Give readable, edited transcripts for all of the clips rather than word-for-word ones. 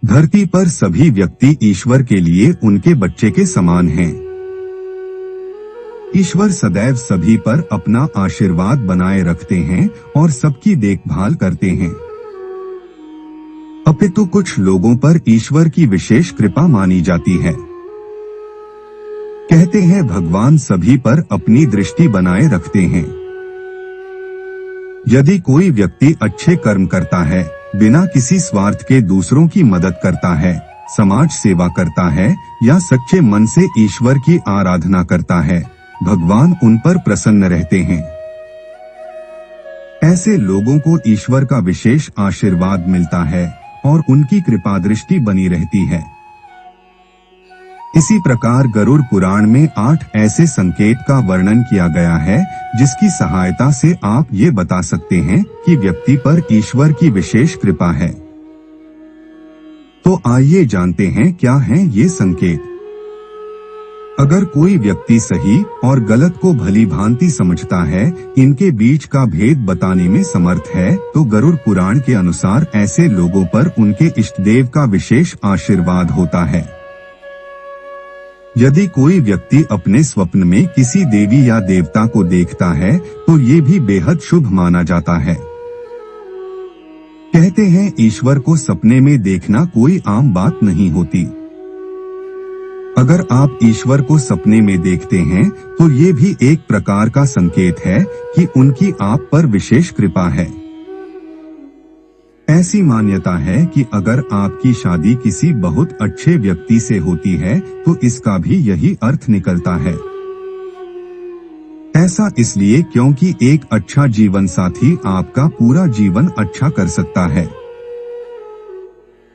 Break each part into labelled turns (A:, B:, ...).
A: धरती पर सभी व्यक्ति ईश्वर के लिए उनके बच्चे के समान हैं। ईश्वर सदैव सभी पर अपना आशीर्वाद बनाए रखते हैं और सबकी देखभाल करते हैं। अपितु कुछ लोगों पर ईश्वर की विशेष कृपा मानी जाती है। कहते हैं भगवान सभी पर अपनी दृष्टि बनाए रखते हैं। यदि कोई व्यक्ति अच्छे कर्म करता है, बिना किसी स्वार्थ के दूसरों की मदद करता है, समाज सेवा करता है या सच्चे मन से ईश्वर की आराधना करता है, भगवान उन पर प्रसन्न रहते हैं। ऐसे लोगों को ईश्वर का विशेष आशीर्वाद मिलता है और उनकी कृपा दृष्टि बनी रहती है। इसी प्रकार गरुड़ पुराण में 8 ऐसे संकेत का वर्णन किया गया है जिसकी सहायता से आप ये बता सकते हैं कि व्यक्ति पर ईश्वर की विशेष कृपा है। तो आइए जानते हैं क्या हैं ये संकेत। अगर कोई व्यक्ति सही और गलत को भली भांति समझता है, इनके बीच का भेद बताने में समर्थ है, तो गरुड़ पुराण के अनुसार ऐसे लोगों पर उनके इष्टदेव का विशेष आशीर्वाद होता है। यदि कोई व्यक्ति अपने स्वप्न में किसी देवी या देवता को देखता है तो ये भी बेहद शुभ माना जाता है। कहते हैं ईश्वर को सपने में देखना कोई आम बात नहीं होती। अगर आप ईश्वर को सपने में देखते हैं तो ये भी एक प्रकार का संकेत है कि उनकी आप पर विशेष कृपा है। ऐसी मान्यता है कि अगर आपकी शादी किसी बहुत अच्छे व्यक्ति से होती है तो इसका भी यही अर्थ निकलता है। ऐसा इसलिए क्योंकि एक अच्छा जीवन साथी आपका पूरा जीवन अच्छा कर सकता है।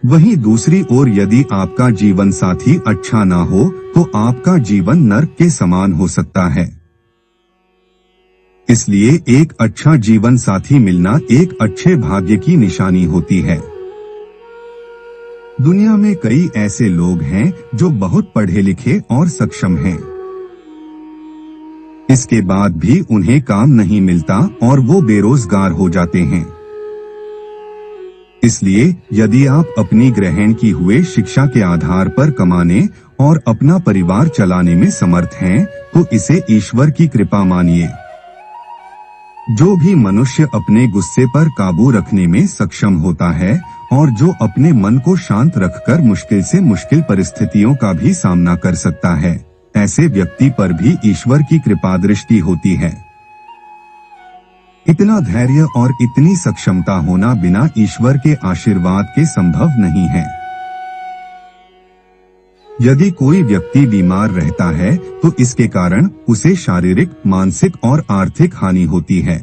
A: वहीं दूसरी ओर यदि आपका जीवन साथी अच्छा ना हो तो आपका जीवन नर्क के समान हो सकता है। इसलिए एक अच्छा जीवन साथी मिलना एक अच्छे भाग्य की निशानी होती है। दुनिया में कई ऐसे लोग हैं जो बहुत पढ़े लिखे और सक्षम हैं। इसके बाद भी उन्हें काम नहीं मिलता और वो बेरोजगार हो जाते हैं। इसलिए यदि आप अपनी ग्रहण की हुए शिक्षा के आधार पर कमाने और अपना परिवार चलाने में समर्थ हैं, तो इसे ईश्वर की कृपा मानिए। जो भी मनुष्य अपने गुस्से पर काबू रखने में सक्षम होता है और जो अपने मन को शांत रखकर मुश्किल से मुश्किल परिस्थितियों का भी सामना कर सकता है, ऐसे व्यक्ति पर भी ईश्वर की कृपा दृष्टि होती है। इतना धैर्य और इतनी सक्षमता होना बिना ईश्वर के आशीर्वाद के संभव नहीं है। यदि कोई व्यक्ति बीमार रहता है तो इसके कारण उसे शारीरिक, मानसिक और आर्थिक हानि होती है।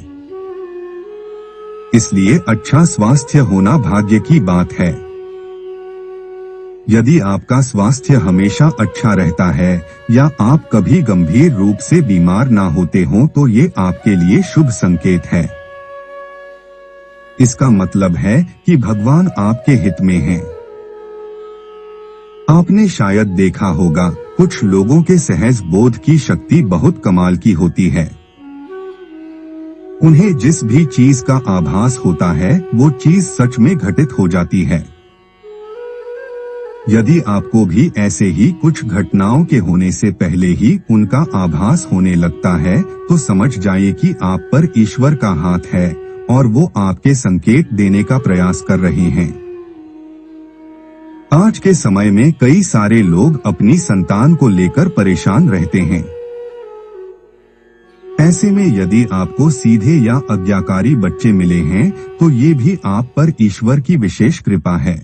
A: इसलिए अच्छा स्वास्थ्य होना भाग्य की बात है। यदि आपका स्वास्थ्य हमेशा अच्छा रहता है या आप कभी गंभीर रूप से बीमार ना होते हो तो ये आपके लिए शुभ संकेत है। इसका मतलब है कि भगवान आपके हित में हैं। आपने शायद देखा होगा, कुछ लोगों के सहज बोध की शक्ति बहुत कमाल की होती है। उन्हें जिस भी चीज का आभास होता है वो चीज सच में घटित हो जाती है। यदि आपको भी ऐसे ही कुछ घटनाओं के होने से पहले ही उनका आभास होने लगता है तो समझ जाइए कि आप पर ईश्वर का हाथ है और वो आपके संकेत देने का प्रयास कर रहे हैं। आज के समय में कई सारे लोग अपनी संतान को लेकर परेशान रहते हैं। ऐसे में यदि आपको सीधे या आज्ञाकारी बच्चे मिले हैं तो ये भी आप पर ईश्वर की विशेष कृपा है।